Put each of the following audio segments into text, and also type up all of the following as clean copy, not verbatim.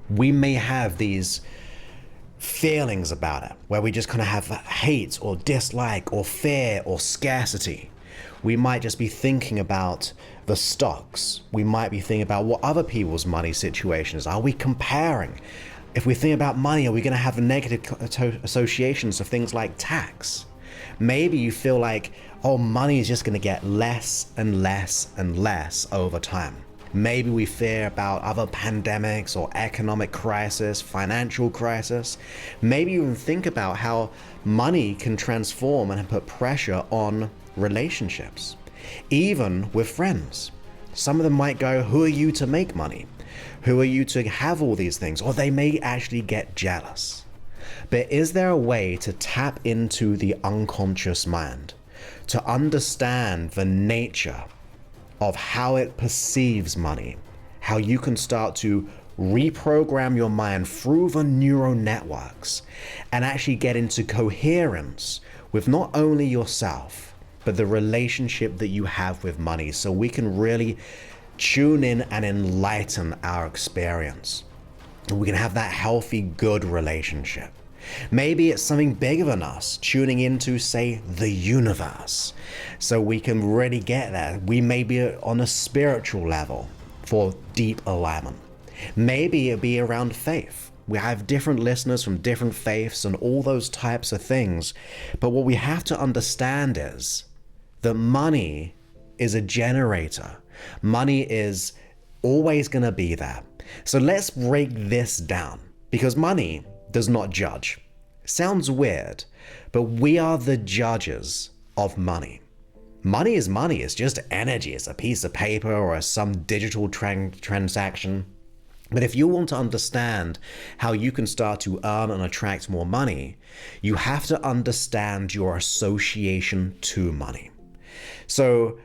We may have these feelings about it where we just kind of have hate or dislike or fear or scarcity. We might just be thinking about the stocks. We might be thinking about what other people's money situations are. We comparing? If we think about money, are we going to have negative associations of things like tax? Maybe you feel like, oh, money is just going to get less and less and less over time. Maybe we fear about other pandemics or economic crisis, financial crisis. Maybe you even think about how money can transform and put pressure on relationships, even with friends. Some of them might go, who are you to make money? Who are you to have all these things? Or they may actually get jealous. But is there a way to tap into the unconscious mind, to understand the nature of how it perceives money, how you can start to reprogram your mind through the neural networks and actually get into coherence with not only yourself, but the relationship that you have with money, so we can really tune in and enlighten our experience. We can have that healthy, good relationship. Maybe it's something bigger than us, tuning into, say, the universe, so we can really get there. We may be on a spiritual level for deep alignment. Maybe it'll be around faith. We have different listeners from different faiths and all those types of things. But what we have to understand is that money is a generator. Money is always going to be there. So let's break this down, because money does not judge. Sounds weird, but we are the judges of money. Money is money. It's just energy. It's a piece of paper or some digital transaction. But if you want to understand how you can start to earn and attract more money, you have to understand your association to money. So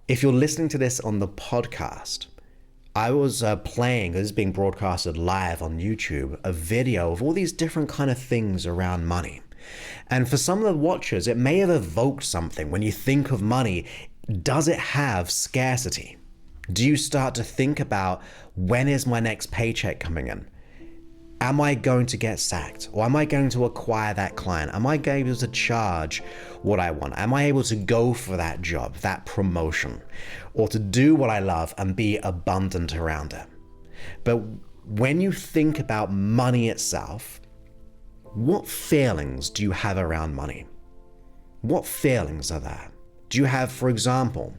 if you're listening to this on the podcast, I was playing, this is being broadcasted live on YouTube, a video of all these different kind of things around money. And for some of the watchers, it may have evoked something. When you think of money, does it have scarcity? Do you start to think about, when is my next paycheck coming in? Am I going to get sacked? Or am I going to acquire that client? Am I able to charge what I want? Am I able to go for that job, that promotion, or to do what I love and be abundant around it? But when you think about money itself, what feelings do you have around money? What feelings are there? Do you have, for example,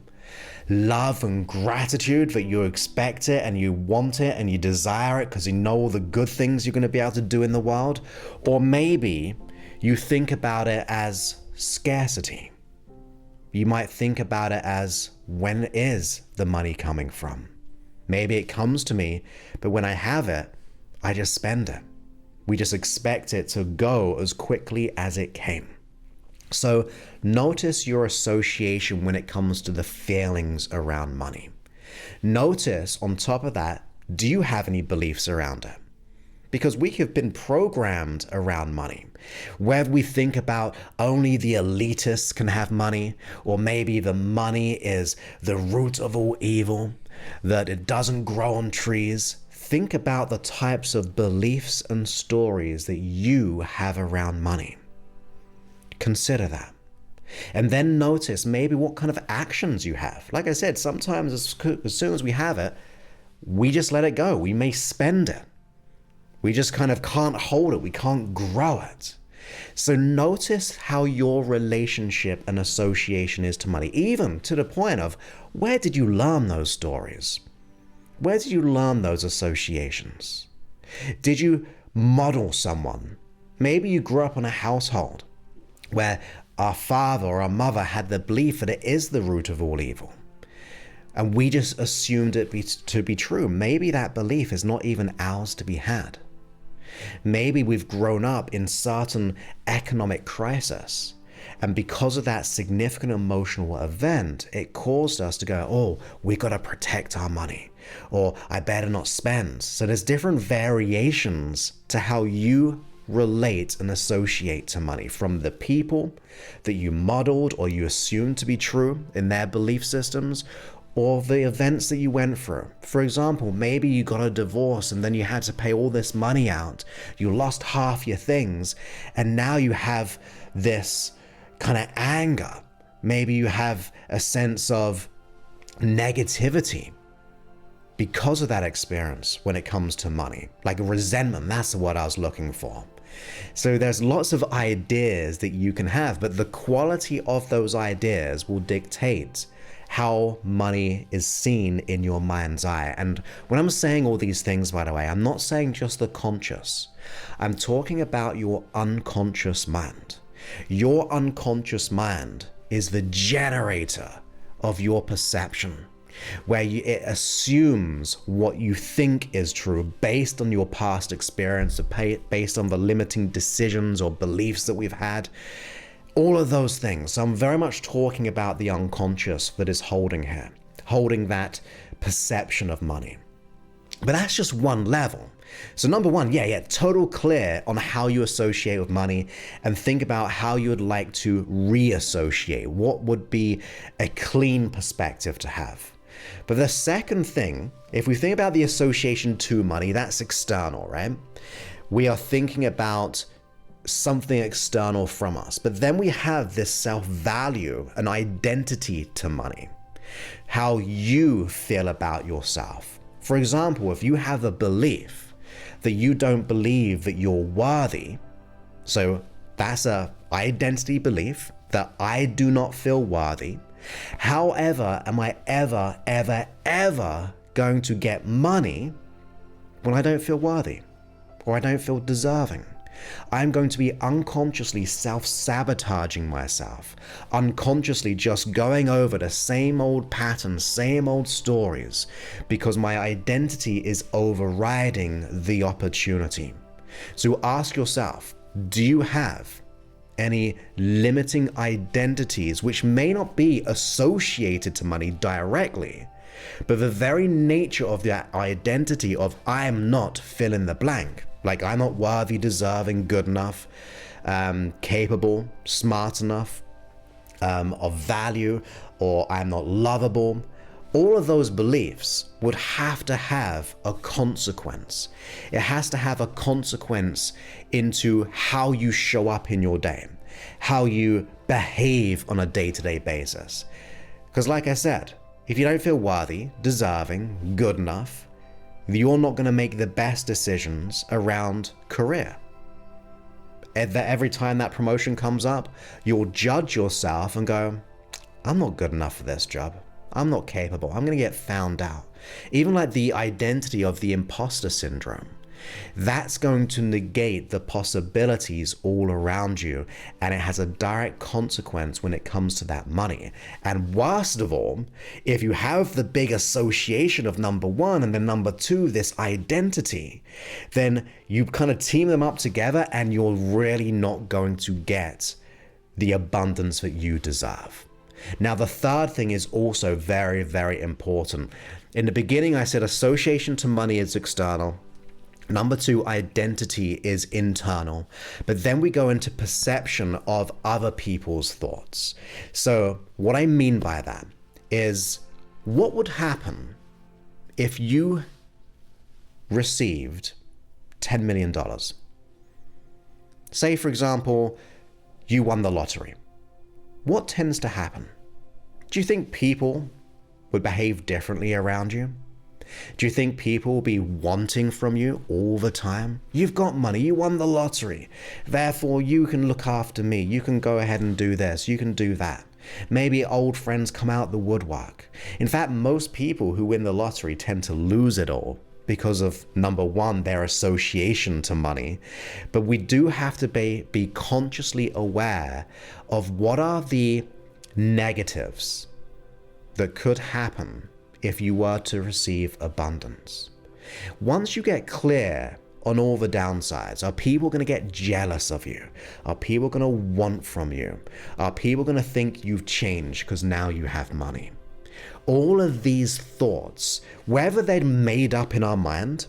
love and gratitude that you expect it and you want it and you desire it because you know all the good things you're going to be able to do in the world? Or maybe you think about it as scarcity. You might think about it as, when is the money coming from? Maybe it comes to me, but when I have it, I just spend it. We just expect it to go as quickly as it came. So notice your association when it comes to the feelings around money. Notice on top of that, do you have any beliefs around it? Because we have been programmed around money, where we think about only the elitists can have money, or maybe the money is the root of all evil, that it doesn't grow on trees. Think about the types of beliefs and stories that you have around money. Consider that. And then notice maybe what kind of actions you have. Like I said, sometimes as soon as we have it, we just let it go. We may spend it. We just kind of can't hold it. We can't grow it. So notice how your relationship and association is to money, even to the point of, where did you learn those stories? Where did you learn those associations? Did you model someone? Maybe you grew up in a household where our father or our mother had the belief that it is the root of all evil, and we just assumed it to be true. Maybe that belief is not even ours to be had. Maybe we've grown up in certain economic crisis, and because of that significant emotional event, it caused us to go, oh, we got to protect our money, or I better not spend. So there's different variations to how you relate and associate to money, from the people that you modeled or you assumed to be true in their belief systems, or the events that you went through. For example, maybe you got a divorce and then you had to pay all this money out. You lost half your things, and now you have this kind of anger. Maybe you have a sense of negativity because of that experience when it comes to money. Like resentment, that's what I was looking for. So there's lots of ideas that you can have, but the quality of those ideas will dictate how money is seen in your mind's eye. And when I'm saying all these things, by the way, I'm not saying just the conscious. I'm talking about your unconscious mind. Your unconscious mind is the generator of your perception, where it assumes what you think is true based on your past experience, based on the limiting decisions or beliefs that we've had. All of those things. So I'm very much talking about the unconscious that is holding that perception of money. But that's just one level. So number one, total clear on how you associate with money, and think about how you would like to reassociate. What would be a clean perspective to have? But the second thing, if we think about the association to money, that's external, right? We are thinking about something external from us. But then we have this self-value, an identity to money, how you feel about yourself. For example, if you have a belief that you don't believe that you're worthy, so that's a identity belief that I do not feel worthy. However, am I ever going to get money when I don't feel worthy or I don't feel deserving? I'm going to be unconsciously self-sabotaging myself, unconsciously just going over the same old patterns, same old stories, because my identity is overriding the opportunity. So ask yourself, do you have any limiting identities which may not be associated to money directly, but the very nature of that identity of I am not fill in the blank, like I'm not worthy, deserving, good enough, capable, smart enough, of value, or I'm not lovable. All of those beliefs would have to have a consequence. It has to have a consequence into how you show up in your day, how you behave on a day-to-day basis. Because like I said, if you don't feel worthy, deserving, good enough, you're not going to make the best decisions around career. Every time that promotion comes up, you'll judge yourself and go, I'm not good enough for this job. I'm not capable. I'm going to get found out. Even like the identity of the imposter syndrome, that's going to negate the possibilities all around you, and it has a direct consequence when it comes to that money. And worst of all, if you have the big association of number one and then number two, this identity, then you kind of team them up together and you're really not going to get the abundance that you deserve. Now, the third thing is also very, very important. In the beginning, I said association to money is external. Number two, identity is internal. But then we go into perception of other people's thoughts. So what I mean by that is, what would happen if you received $10 million? Say, for example, you won the lottery. What tends to happen? Do you think people would behave differently around you? Do you think people will be wanting from you all the time? You've got money, you won the lottery, therefore you can look after me, you can go ahead and do this, you can do that. Maybe old friends come out the woodwork. In fact, most people who win the lottery tend to lose it all because of, number one, their association to money. But we do have to be consciously aware of what are the negatives that could happen if you were to receive abundance. Once you get clear on all the downsides, are people going to get jealous of you? Are people going to want from you? Are people going to think you've changed because now you have money? All of these thoughts, whether they're made up in our mind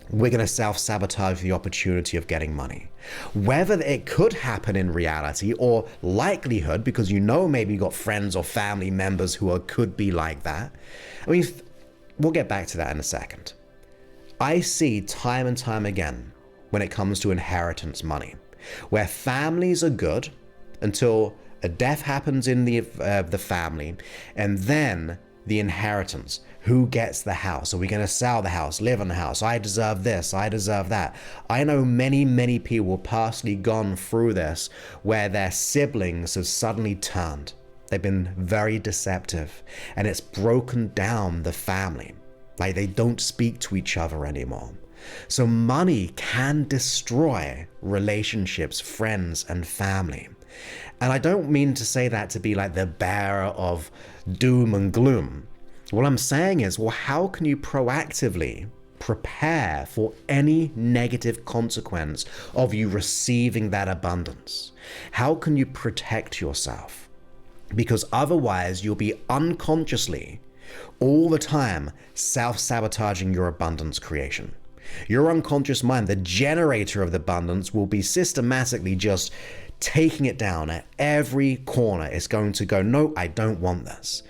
we're going to self-sabotage the opportunity of getting money. Whether it could happen in reality or likelihood, because maybe you got friends or family members who could be like that. I mean, we'll get back to that in a second. I see time and time again when it comes to inheritance money, where families are good until a death happens in the family, and then the inheritance. Who gets the house? Are we going to sell the house, live in the house? I deserve this, I deserve that. I know many people personally gone through this where their siblings have suddenly turned. They've been very deceptive, and it's broken down the family. Like, they don't speak to each other anymore. So money can destroy relationships, friends, and family. And I don't mean to say that to be like the bearer of doom and gloom. What I'm saying is, well, how can you proactively prepare for any negative consequence of you receiving that abundance? How can you protect yourself? Because otherwise you'll be unconsciously all the time self-sabotaging your abundance creation. Your unconscious mind, the generator of the abundance, will be systematically just taking it down at every corner. It's going to go, no, I don't want this.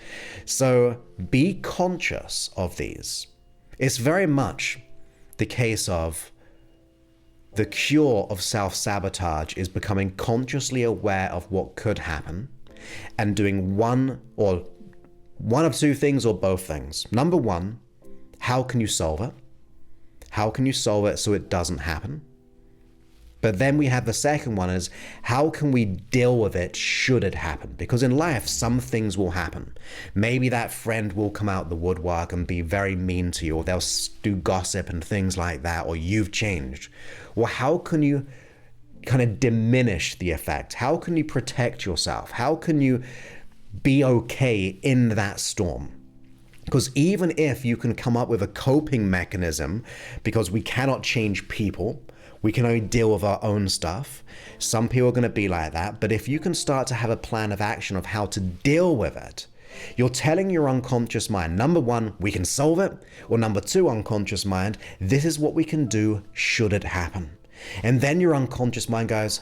So be conscious of these. It's very much the case of the cure of self-sabotage is becoming consciously aware of what could happen and doing one of two things or both things. Number one, how can you solve it? How can you solve it so it doesn't happen? But then we have the second one is, how can we deal with it should it happen? Because in life, some things will happen. Maybe that friend will come out the woodwork and be very mean to you, or they'll do gossip and things like that, or you've changed. Well, how can you kind of diminish the effect? How can you protect yourself? How can you be okay in that storm? Because even if you can come up with a coping mechanism, because we cannot change people, we can only deal with our own stuff. Some people are going to be like that. But if you can start to have a plan of action of how to deal with it, you're telling your unconscious mind, number one, we can solve it. Or number two, unconscious mind, this is what we can do should it happen. And then your unconscious mind goes,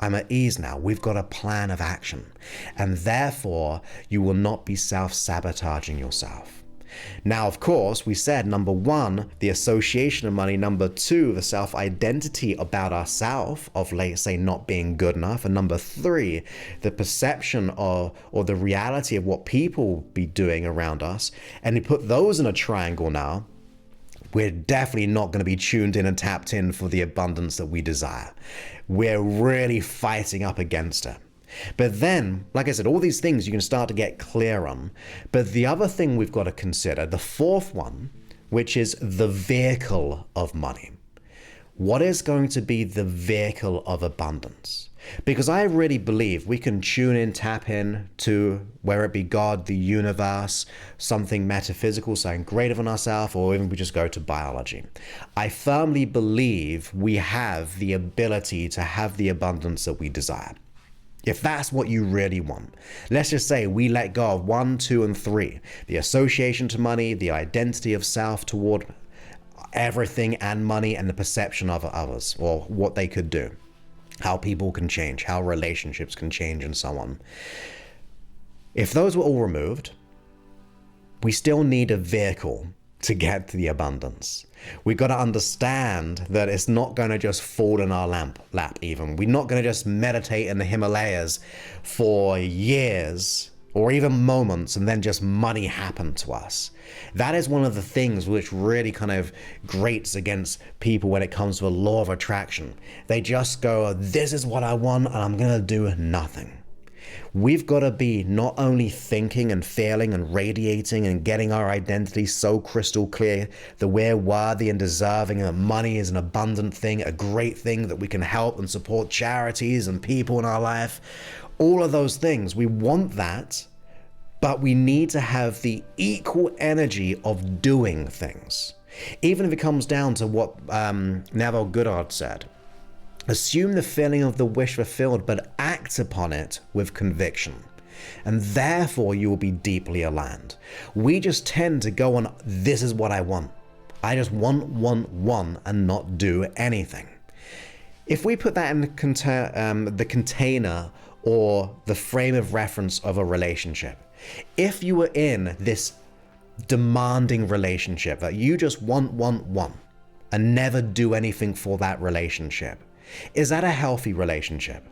I'm at ease now. We've got a plan of action. And therefore, you will not be self-sabotaging yourself. Now, of course, we said number one, the association of money. Number two, the self-identity about ourselves of, let's say, not being good enough. And number three, the perception or the reality of what people will be doing around us. And you put those in a triangle now, we're definitely not going to be tuned in and tapped in for the abundance that we desire. We're really fighting up against it. But then, like I said, all these things you can start to get clear on. But the other thing we've got to consider, the fourth one, which is the vehicle of money. What is going to be the vehicle of abundance? Because I really believe we can tune in, tap in to, whether it be God, the universe, something metaphysical, something greater than ourselves, or even we just go to biology. I firmly believe we have the ability to have the abundance that we desire. If that's what you really want. Let's just say we let go of 1, 2, and 3. The association to money, the identity of self toward everything and money, and the perception of others, or what they could do. How people can change, how relationships can change, and so on. If those were all removed, we still need a vehicle to get to the abundance. We've got to understand that it's not going to just fall in our lap even. We're not going to just meditate in the Himalayas for years or even moments and then just money happen to us. That is one of the things which really kind of grates against people when it comes to the law of attraction. They just go, this is what I want and I'm going to do nothing. We've got to be not only thinking and feeling and radiating and getting our identity so crystal clear that we're worthy and deserving, and that money is an abundant thing, a great thing, that we can help and support charities and people in our life. All of those things, we want that, but we need to have the equal energy of doing things. Even if it comes down to what Neville Goddard said. Assume the feeling of the wish fulfilled, but act upon it with conviction. And therefore you will be deeply aligned. We just tend to go on, this is what I want. I just want, and not do anything. If we put that in the container or the frame of reference of a relationship, if you were in this demanding relationship that you just want, and never do anything for that relationship, is that a healthy relationship?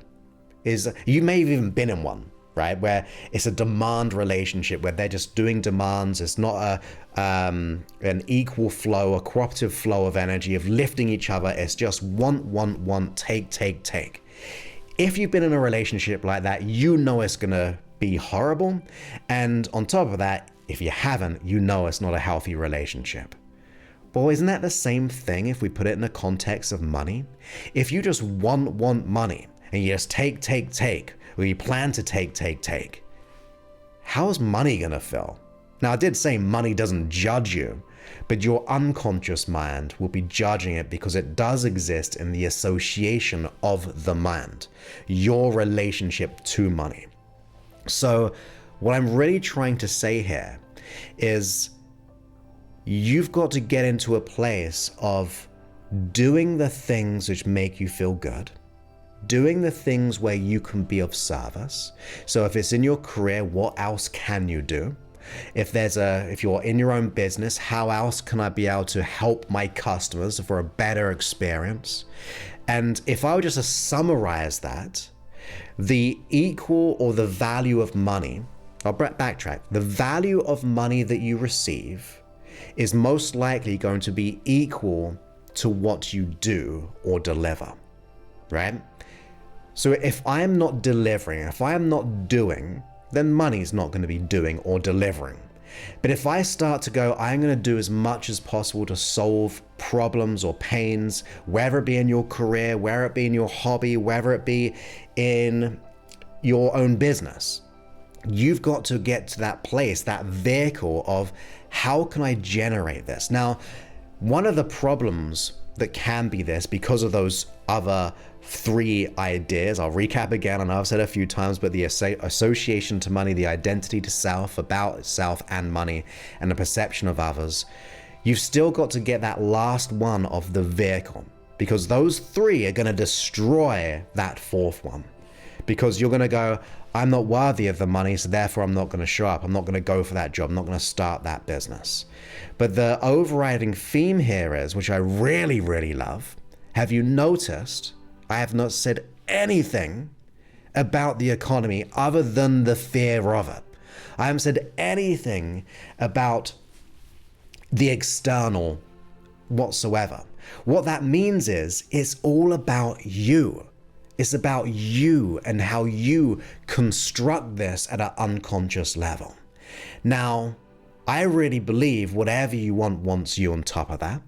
You may have even been in one, right? Where it's a demand relationship where they're just doing demands. It's not an equal flow, a cooperative flow of energy of lifting each other. It's just want, take. If you've been in a relationship like that, you know it's gonna be horrible. And on top of that, if you haven't, you know it's not a healthy relationship. Well, isn't that the same thing if we put it in the context of money? If you just want money and you just take, or you plan to take, how's money gonna feel? Now, I did say money doesn't judge you, but your unconscious mind will be judging it because it does exist in the association of the mind, your relationship to money. So what I'm really trying to say here is you've got to get into a place of doing the things which make you feel good, doing the things where you can be of service. So if it's in your career, what else can you do? If you're in your own business, how else can I be able to help my customers for a better experience? And if I were just to summarize that, the equal or the value of money, I'll backtrack, the value of money that you receive is most likely going to be equal to what you do or deliver, right? So if I'm not delivering, if I am not doing, then money's not going to be doing or delivering. But if I start to go, I'm going to do as much as possible to solve problems or pains, whether it be in your career, whether it be in your hobby, whether it be in your own business, you've got to get to that place, that vehicle of how can I generate this? Now, one of the problems that can be this because of those other three ideas, I'll recap again, I know I've said it a few times, but the association to money, the identity to self, about self and money, and the perception of others, you've still got to get that last one of the vehicle, because those three are going to destroy that fourth one. Because you're going to go, I'm not worthy of the money, so therefore I'm not going to show up. I'm not going to go for that job. I'm not going to start that business. But the overriding theme here is, which I really, really love, have you noticed I have not said anything about the economy other than the fear of it. I haven't said anything about the external whatsoever. What that means is it's all about you. It's about you and how you construct this at an unconscious level. Now, I really believe whatever you want wants you on top of that.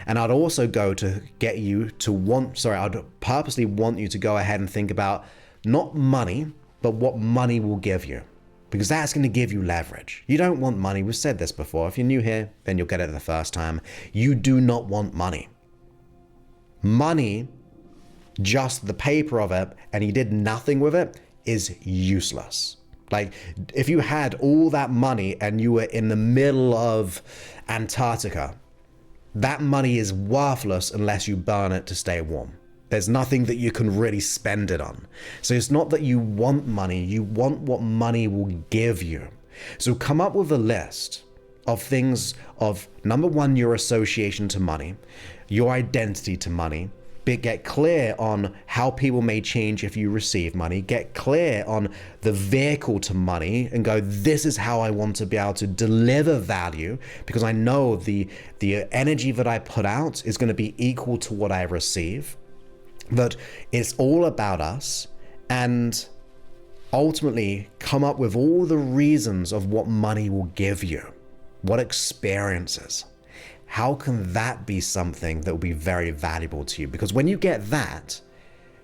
And I'd also go to get you to I'd purposely want you to go ahead and think about not money, but what money will give you. Because that's going to give you leverage. You don't want money. We've said this before. If you're new here, then you'll get it the first time. You do not want money. Money, just the paper of it, and you did nothing with it, is useless. Like, if you had all that money and you were in the middle of Antarctica, that money is worthless unless you burn it to stay warm. There's nothing that you can really spend it on. So it's not that you want money, you want what money will give you. So come up with a list of things of, number one, your association to money, your identity to money. Get clear on how people may change if you receive money. Get clear on the vehicle to money and go, this is how I want to be able to deliver value, because I know the energy that I put out is going to be equal to what I receive. That it's all about us, and ultimately come up with all the reasons of what money will give you, what experiences. How can that be something that will be very valuable to you? Because when you get that,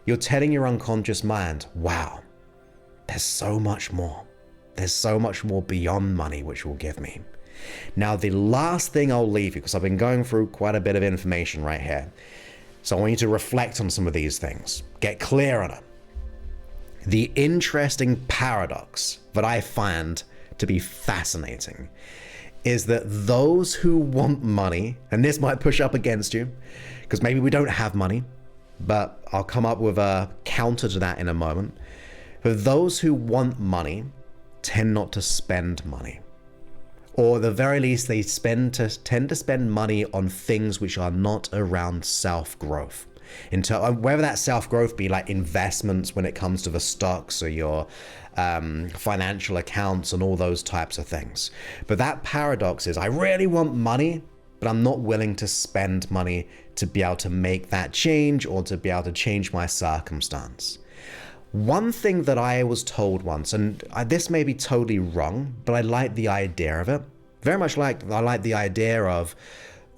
you're telling your unconscious mind, wow, there's so much more. There's so much more beyond money which will give me. Now, the last thing I'll leave you, because I've been going through quite a bit of information right here. So I want you to reflect on some of these things. Get clear on it. The interesting paradox that I find to be fascinating is that those who want money, and this might push up against you, because maybe we don't have money, but I'll come up with a counter to that in a moment. But those who want money tend not to spend money. Or at the very least, they tend to spend money on things which are not around self-growth. Whether that self-growth be like investments when it comes to the stocks or your financial accounts and all those types of things. But that paradox is, I really want money, but I'm not willing to spend money to be able to make that change or to be able to change my circumstance. One thing that I was told once, and this may be totally wrong, but I like the idea of it. Very much like I like the idea of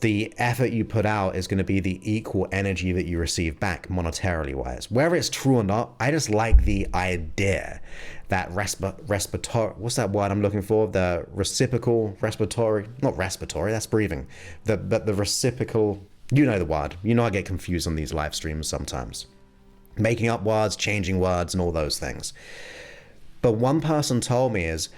the effort you put out is going to be the equal energy that you receive back monetarily wise. Whether it's true or not, I just like the idea that respiratory, what's that word I'm looking for? The reciprocal, respiratory, not respiratory, that's breathing. But the reciprocal, you know the word. You know I get confused on these live streams sometimes. Making up words, changing words, and all those things. But one person told me is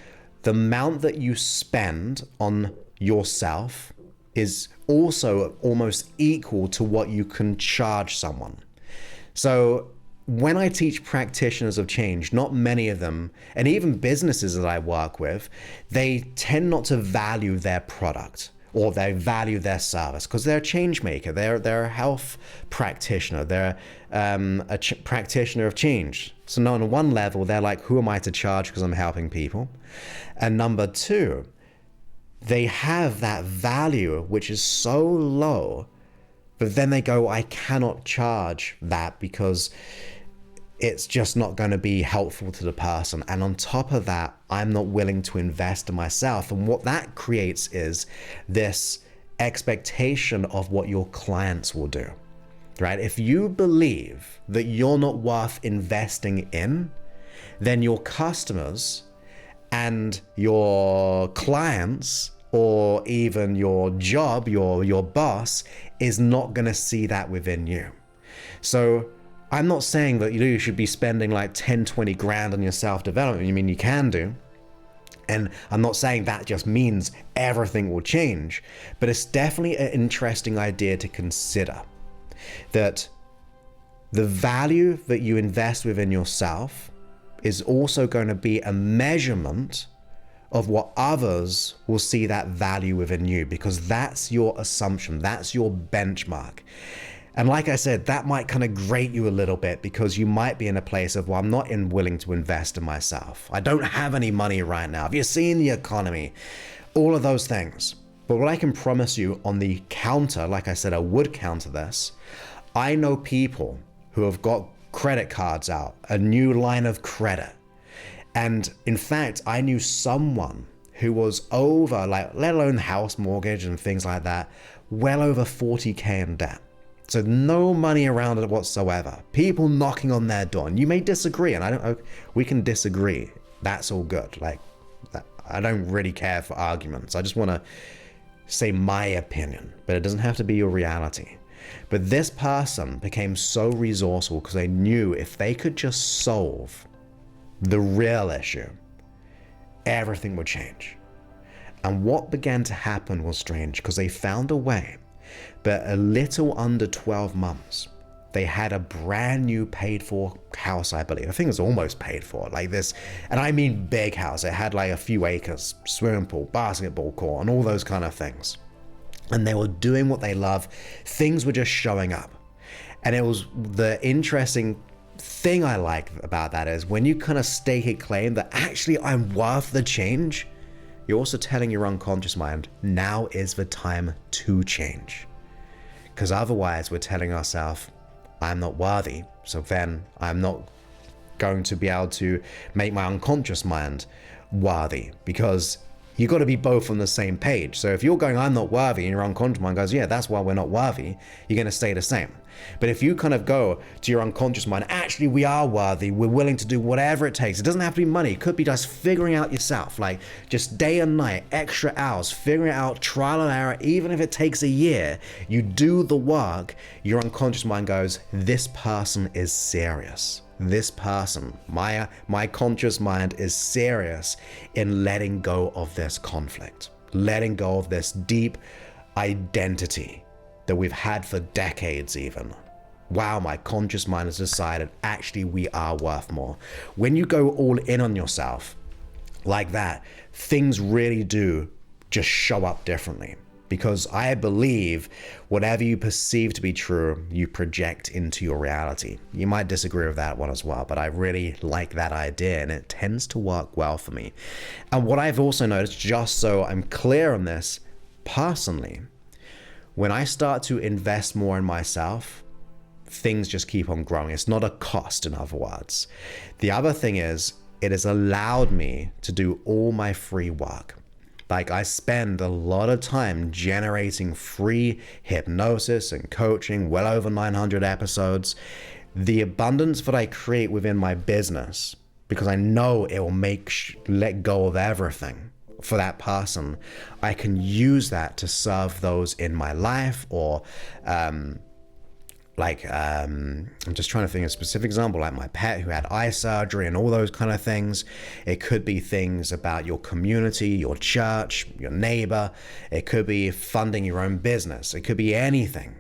the amount that you spend on yourself is also almost equal to what you can charge someone. So when I teach practitioners of change, not many of them, and even businesses that I work with, they tend not to value their product or they value their service because they're a change maker. They're a health practitioner. They're a practitioner of change. So on one level, they're like, who am I to charge because I'm helping people? And number two, they have that value, which is so low, but then they go, I cannot charge that because it's just not going to be helpful to the person. And on top of that, I'm not willing to invest in myself. And what that creates is this expectation of what your clients will do, right? If you believe that you're not worth investing in, then your customers and your clients or even your job, your boss is not going to see that within you. So I'm not saying that you should be spending like 10, 20 grand on your self-development. I mean, you can do. And I'm not saying that just means everything will change, but it's definitely an interesting idea to consider that the value that you invest within yourself is also going to be a measurement of what others will see that value within you, because that's your assumption, that's your benchmark. And like I said, that might kind of grate you a little bit because you might be in a place of, well, I'm not willing to invest in myself. I don't have any money right now. Have you seen the economy? All of those things. But what I can promise you on the counter, like I said, I would counter this. I know people who have got credit cards out, a new line of credit. And in fact, I knew someone who was over, like, let alone house mortgage and things like that, well over 40K in debt. So no money around it whatsoever. People knocking on their door. And you may disagree, and we can disagree. That's all good. Like, I don't really care for arguments. I just want to say my opinion, but it doesn't have to be your reality. But this person became so resourceful because they knew if they could just solve the real issue, everything would change. And what began to happen was strange because they found a way. But a little under 12 months, they had a brand new paid for house, I believe. I think it was almost paid for, like this. And I mean big house. It had like a few acres, swimming pool, basketball court, and all those kind of things. And they were doing what they love. Things were just showing up. And it was the interesting thing I like about that is when you kind of stake a claim that actually I'm worth the change, you're also telling your unconscious mind, now is the time to change. Because otherwise we're telling ourselves, I'm not worthy, so then I'm not going to be able to make my unconscious mind worthy, because you got to be both on the same page. So if you're going, I'm not worthy, and your unconscious mind goes, yeah, that's why we're not worthy, you're going to stay the same. But if you kind of go to your unconscious mind, actually we are worthy, we're willing to do whatever it takes. It doesn't have to be money. It could be just figuring out yourself, like just day and night, extra hours, figuring it out, trial and error. Even if it takes a year, you do the work, your unconscious mind goes, this person is serious. This person, my conscious mind is serious in letting go of this conflict. letting go of this deep identity that we've had for decades even. Wow, my conscious mind has decided actually we are worth more. When you go all in on yourself like that, things really do just show up differently. Because I believe whatever you perceive to be true, you project into your reality. You might disagree with that one as well, but I really like that idea and it tends to work well for me. And what I've also noticed, just so I'm clear on this, personally, when I start to invest more in myself, things just keep on growing. It's not a cost, in other words. The other thing is, it has allowed me to do all my free work. Like, I spend a lot of time generating free hypnosis and coaching, well over 900 episodes. The abundance that I create within my business, because I know it will let go of everything for that person, I can use that to serve those in my life, or I'm just trying to think of a specific example, like my pet who had eye surgery and all those kind of things. It could be things about your community, your church, your neighbor. It could be funding your own business. It could be anything.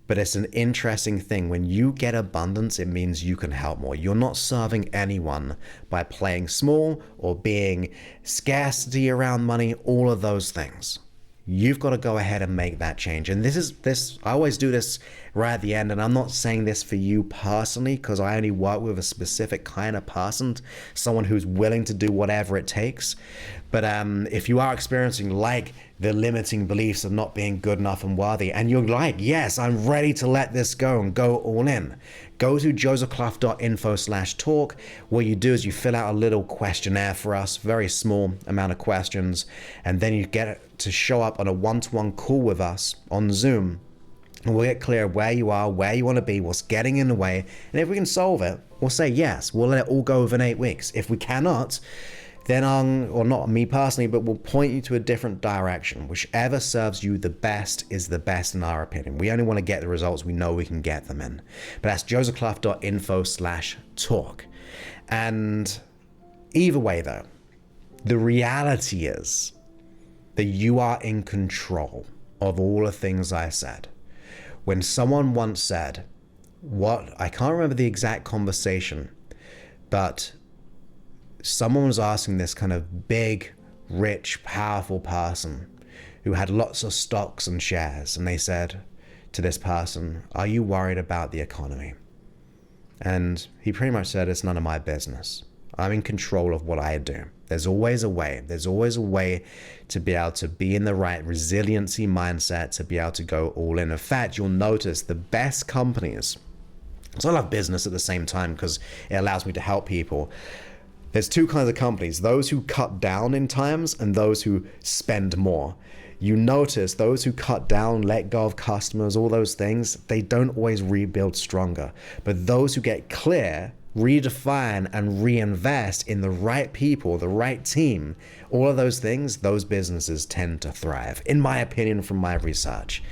But it's an interesting thing. When you get abundance, it means you can help more. You're not serving anyone by playing small or being scarcity around money, all of those things. You've got to go ahead and make that change. And I always do this right at the end. And I'm not saying this for you personally, because I only work with a specific kind of person, someone who's willing to do whatever it takes. But if you are experiencing like the limiting beliefs of not being good enough and worthy, and you're like, yes, I'm ready to let this go and go all in, go to josephclough.info/talk. What you do is you fill out a little questionnaire for us, very small amount of questions, and then you get to show up on a one-to-one call with us on Zoom. And we'll get clear where you are, where you want to be, what's getting in the way. And if we can solve it, we'll say yes. We'll let it all go within 8 weeks. If we cannot, then or not me personally, but we'll point you to a different direction. Whichever serves you the best is the best in our opinion. We only want to get the results we know we can get them in. But that's josephclough.info/talk. And either way though, the reality is that you are in control of all the things I said. When someone once said, I can't remember the exact conversation, but someone was asking this kind of big, rich, powerful person who had lots of stocks and shares. And they said to this person, are you worried about the economy? And he pretty much said, it's none of my business. I'm in control of what I do. There's always a way. There's always a way to be able to be in the right resiliency mindset, to be able to go all in. In fact, you'll notice the best companies, so I love business at the same time because it allows me to help people. There's two kinds of companies, those who cut down in times and those who spend more. You notice those who cut down, let go of customers, all those things, they don't always rebuild stronger. But those who get clear, redefine and reinvest in the right people, the right team, all of those things, those businesses tend to thrive, in my opinion, from my research.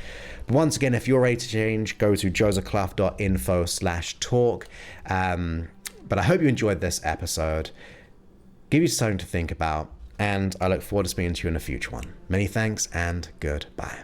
But once again, if you're ready to change, go to josephclough.info/talk. But I hope you enjoyed this episode. Give you something to think about, and I look forward to speaking to you in a future one. Many thanks and goodbye.